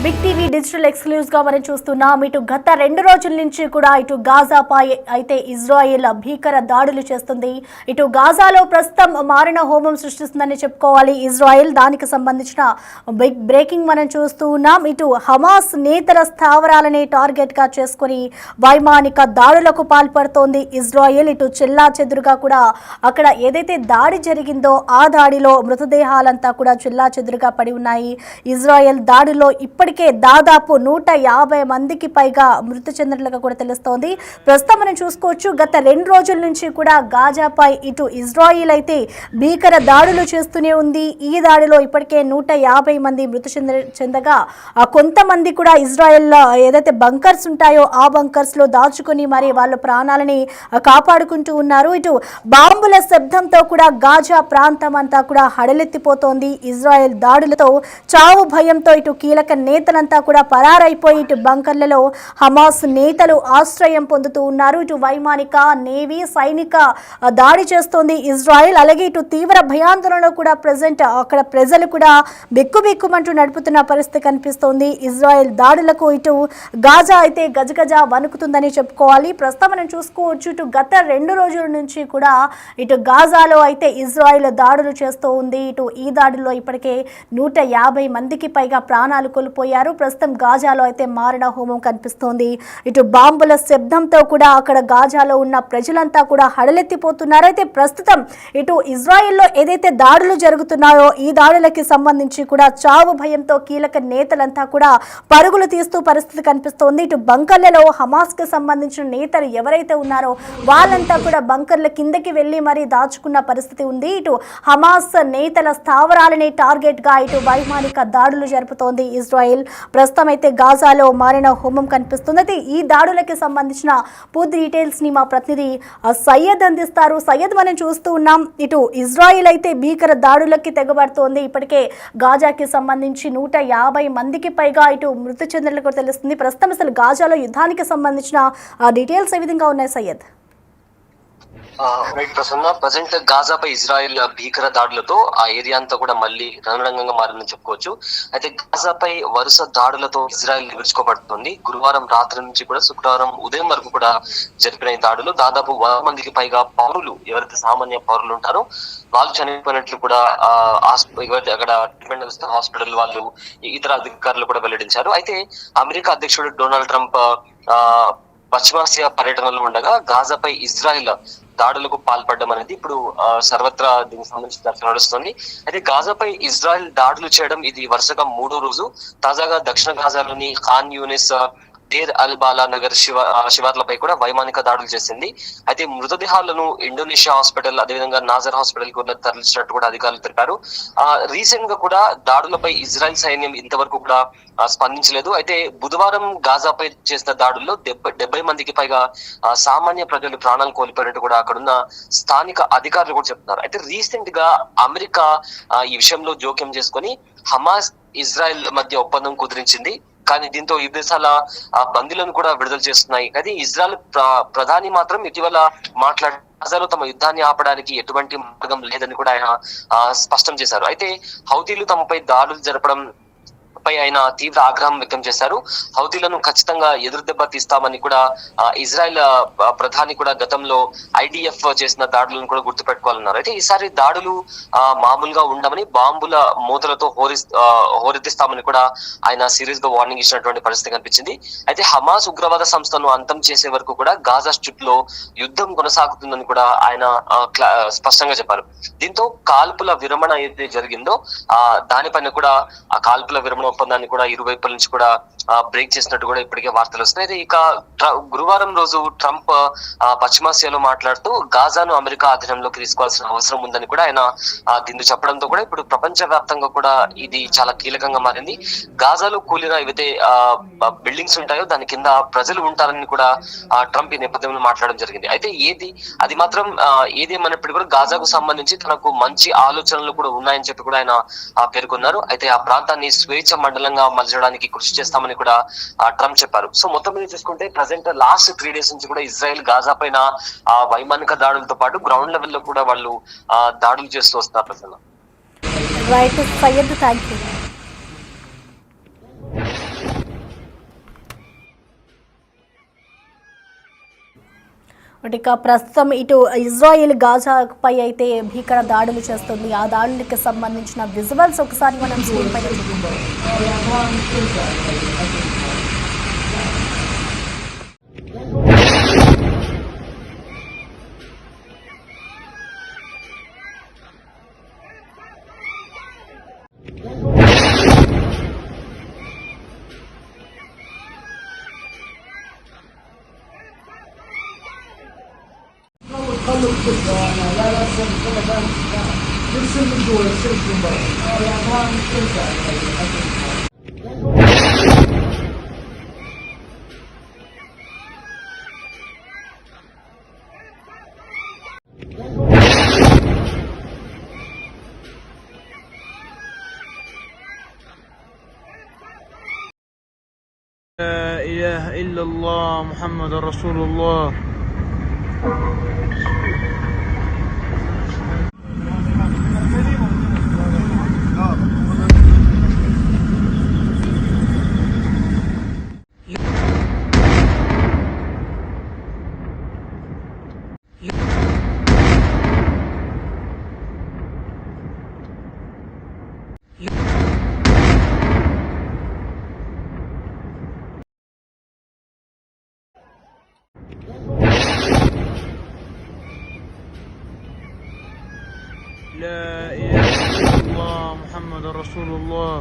Big TV digital exclusive గా మనం చూస్తున్నాం. ఇటు గత 2 రోజుల నుంచి కూడా ఇటు గాజాపై అయితే ఇజ్రాయెల్ భీకర దాడులు చేస్తుంది. ఇటు గాజాలో ప్రస్తుతం మారణ హోమం సృష్టిస్తుందని చెప్పుకోవాలి ఇజ్రాయెల్. దానికి సంబంధించిన బిగ్ బ్రేకింగ్ మనం చూస్తూ ఉన్నాం. ఇటు హమాస్ నేతల స్థావరాలని టార్గెట్ గా చేసుకుని వైమానిక దాడులకు పాల్పడుతోంది ఇజ్రాయెల్. ఇటు చెల్లా చెదురుగా కూడా అక్కడ ఏదైతే దాడి జరిగిందో ఆ దాడిలో మృతదేహాలంతా కూడా చెల్లా చెదురుగా పడి ఉన్నాయి. ఇజ్రాయెల్ దాడిలో ఇప్పటికే దాదాపు 150 మందికి పైగా మృతి చెందినట్లుగా కూడా తెలుస్తోంది. ప్రస్తుతం మనం చూసుకోవచ్చు, గత 2 రోజుల నుంచి కూడా గాజాపై ఇటు ఇజ్రాయిల్ అయితే భీకర దాడులు చేస్తూనే ఉంది. ఈ దాడిలో ఇప్పటికే 150 మంది మృతి చెందగా కొంతమంది కూడా ఇజ్రాయెల్ ఏదైతే బంకర్స్ ఉంటాయో ఆ బంకర్స్ లో దాచుకుని మరి వాళ్ళ ప్రాణాలని కాపాడుకుంటూ ఉన్నారు. ఇటు బాంబుల శబ్దంతో కూడా గాజా ప్రాంతం అంతా కూడా హడలెత్తిపోతోంది. ఇజ్రాయెల్ దాడులతో చావు భయంతో ఇటు కీలక నేతలంతా కూడా పరారైపోయి ఇటు బంకర్లలో హమాస్ నేతలు ఆశ్రయం పొందుతూ ఉన్నారు. ఇటు వైమానిక నేవీ సైనిక దాడి చేస్తోంది ఇజ్రాయెల్. అలాగే ఇటు తీవ్ర భయాందోళనలో కూడా ప్రజెంట్ అక్కడ ప్రజలు కూడా బిక్కుబిక్కుమంటూ నడుపుతున్న పరిస్థితి కనిపిస్తోంది. ఇజ్రాయెల్ దాడులకు ఇటు గాజా అయితే గజగజ వణుకుతుందని చెప్పుకోవాలి. ప్రస్తుతం మనం చూసుకోవచ్చు, ఇటు గత 2 రోజుల నుంచి కూడా ఇటు గాజాలో అయితే ఇజ్రాయెల్ దాడులు చేస్తూ ఉంది. ఇటు ఈ దాడుల్లో ఇప్పటికే 150 మందికి పైగా ప్రాణాలు కోల్పోయారు. ప్రస్తుతం గాజాలో అయితే మారణ హోమం కనిపిస్తోంది. ఇటు బాంబుల శబ్దంతో కూడా అక్కడ గాజాలో ఉన్న ప్రజలంతా కూడా హడలెత్తిపోతున్నారు. అయితే ప్రస్తుతం ఇటు ఇజ్రాయెల్లో ఏదైతే దాడులు జరుగుతున్నాయో ఈ దాడులకి సంబంధించి కూడా చావు భయంతో కీలక నేతలంతా కూడా పరుగులు తీస్తూ పరిస్థితి కనిపిస్తోంది. ఇటు బంకర్లలో హమాస్ కి సంబంధించిన నేతలు ఎవరైతే ఉన్నారో వాళ్ళంతా కూడా బంకర్ల కిందకి వెళ్ళి మరీ దాచుకున్న పరిస్థితి ఉంది. ఇటు హమాస్ నేతల స్థావరాలని టార్గెట్ గా ఇటు వైమానిక దాడులు జరుపుతోంది ఇజ్రాయెల్. ప్రస్తుతం అయితే గాజాలో మారిన హోమం కనిపిస్తుంది. అయితే ఈ దాడులకి సంబంధించిన పూర్తి డీటెయిల్స్ ని మా ప్రతినిధి సయ్యద్ అందిస్తారు. సయ్యద్, మనం చూస్తూ ఉన్నాం, ఇటు ఇజ్రాయెల్ అయితే భీకర దాడులకి తెగబడుతోంది. ఇప్పటికే గాజాకి సంబంధించి 150 మందికి పైగా ఇటు మృతి చెందినట్లు కూడా తెలుస్తుంది. ప్రస్తుతం అసలు గాజాలో యుద్ధానికి సంబంధించిన డీటెయిల్స్ ఏ విధంగా ఉన్నాయి సయ్యద్? రైట్ ప్రసన్న, ప్రజెంట్ గాజాపై ఇజ్రాయెల్ భీకర దాడులతో ఆ ఏరియా అంతా కూడా మళ్ళీ రణరంగంగా మారిందని చెప్పుకోవచ్చు. అయితే గాజాపై వరుస దాడులతో ఇజ్రాయెల్ విరుచుకోబడుతుంది. గురువారం రాత్రి నుంచి కూడా శుక్రవారం ఉదయం వరకు కూడా జరిపిన ఈ దాడులు దాదాపు 100 మందికి పైగా పౌరులు, ఎవరైతే సామాన్య పౌరులు ఉంటారో వాళ్ళు చనిపోయినట్లు కూడా అక్కడ ట్రీట్మెంట్ హాస్పిటల్ వాళ్ళు ఇతర అధికారులు కూడా వెల్లడించారు. అయితే అమెరికా అధ్యక్షుడు డొనాల్డ్ ట్రంప్ పశ్చిమాసియా పర్యటనలో ఉండగా గాజాపై ఇజ్రాయెల్ దాడులకు పాల్పడడం అనేది ఇప్పుడు సర్వత్రా దీనికి సంబంధించి చర్చ నడుస్తుంది. అయితే గాజాపై ఇజ్రాయెల్ దాడులు చేయడం ఇది వరుసగా 3వ రోజు. తాజాగా దక్షిణ గాజాలోని ఖాన్ యూనిస్, డేర్ అల్ బాలా నగర్ శివార్లపై కూడా వైమానిక దాడులు చేసింది. అయితే మృతదేహాలను ఇండోనేషియా హాస్పిటల్, అదేవిధంగా నాజర్ హాస్పిటల్ కు తరలించినట్టు కూడా అధికారులు తెలిపారు. రీసెంట్ గా కూడా దాడులపై ఇజ్రాయెల్ సైన్యం ఇంతవరకు కూడా స్పందించలేదు. అయితే బుధవారం గాజాపై చేసిన దాడుల్లో 70 మందికి పైగా సామాన్య ప్రజలు ప్రాణాలు కోల్పోయినట్టు కూడా అక్కడున్న స్థానిక అధికారులు కూడా చెప్తున్నారు. అయితే రీసెంట్ గా అమెరికా ఈ విషయంలో జోక్యం చేసుకుని హమాస్ ఇజ్రాయెల్ మధ్య ఒప్పందం కుదిరించింది. కానీ దీంతో ఈ దేశాల బందీలను కూడా విడుదల చేస్తున్నాయి. కానీ ఇజ్రాయెల్ ప్రధాని మాత్రం ఇటీవల మాట్లాడి గాజాలో తమ యుద్ధాన్ని ఆపడానికి ఎటువంటి మార్గం లేదని కూడా ఆయన స్పష్టం చేశారు. అయితే హౌతీలు తమపై దాడులు జరపడం పై ఆయన తీవ్ర ఆగ్రహం వ్యక్తం చేశారు. హౌతీలను ఖచ్చితంగా ఎదురు దెబ్బ తీస్తామని కూడా ఇజ్రాయెల్ ప్రధాని కూడా గతంలో IDF చేసిన దాడులను కూడా గుర్తుపెట్టుకోవాలన్నారు. అయితే ఈసారి దాడులు మామూలుగా ఉండమని, బాంబుల మూతలతో హోరెత్తిస్తామని కూడా ఆయన సీరియస్ గా వార్నింగ్ ఇచ్చినటువంటి పరిస్థితి కనిపించింది. అయితే హమాస్ ఉగ్రవాద సంస్థను అంతం చేసే వరకు కూడా గాజా స్ట్రిప్ లో యుద్ధం కొనసాగుతుందని కూడా ఆయన స్పష్టంగా చెప్పారు. దీంతో కాల్పుల విరమణ ఏదైతే జరిగిందో దానిపైన కూడా ఆ కాల్పుల విరమణ ఒప్పందాన్ని కూడా ఇరువైపుల నుంచి కూడా బ్రేక్ చేసినట్టు కూడా ఇప్పటికే వార్తలు వస్తున్నాయి. ఇక గురువారం రోజు ట్రంప్ పశ్చిమాసియాలో మాట్లాడుతూ గాజాను అమెరికా అధీనంలోకి తీసుకోవాల్సిన అవసరం ఉందని కూడా ఆయన దీన్ని చెప్పడంతో కూడా ఇప్పుడు ప్రపంచ వ్యాప్తంగా కూడా ఇది చాలా కీలకంగా మారింది. గాజాలో కూలిన ఏవైతే బిల్డింగ్స్ ఉంటాయో దాని కింద ప్రజలు ఉంటారని కూడా ట్రంప్ ఈ నేపథ్యంలో మాట్లాడడం జరిగింది. అయితే అది మాత్రం ఏదేమన్నప్పటికీ కూడా గాజాకు సంబంధించి తనకు మంచి ఆలోచనలు కూడా ఉన్నాయని చెప్పి కూడా ఆయన పేర్కొన్నారు. అయితే ఆ ప్రాంతాన్ని స్వేచ్ఛ మండలంగా మలచడానికి కృషి చేస్తామని కూడా ట్రంప్ చెప్పారు. సో మొత్తం మీద చూసుకుంటే ప్రజెంట్ లాస్ట్ 3 days నుంచి కూడా ఇజ్రాయెల్ గాజా పైన వైమానిక దాడులతో పాటు గ్రౌండ్ లెవెల్లో కూడా వాళ్ళు దాడులు చేస్తూ వస్తున్నారు. ప్రజలు రైట్ సయ్యద్, థాంక్యూ. ఇక ప్రస్తుతం ఇటు ఇజ్రాయెల్ గాజాపై అయితే భీకర దాడులు చేస్తుంది. ఆ దాడులకు సంబంధించిన విజువల్స్ ఒకసారి మనం స్క్రీన్ పైన చూద్దాం. خلوا الكتبة لا لا تسلم كذا كان يرسل من جوا يرسل من برا يا اخوان تنفع لا إله إلا الله محمد رسول الله. لا إله إلا الله محمد رسول الله.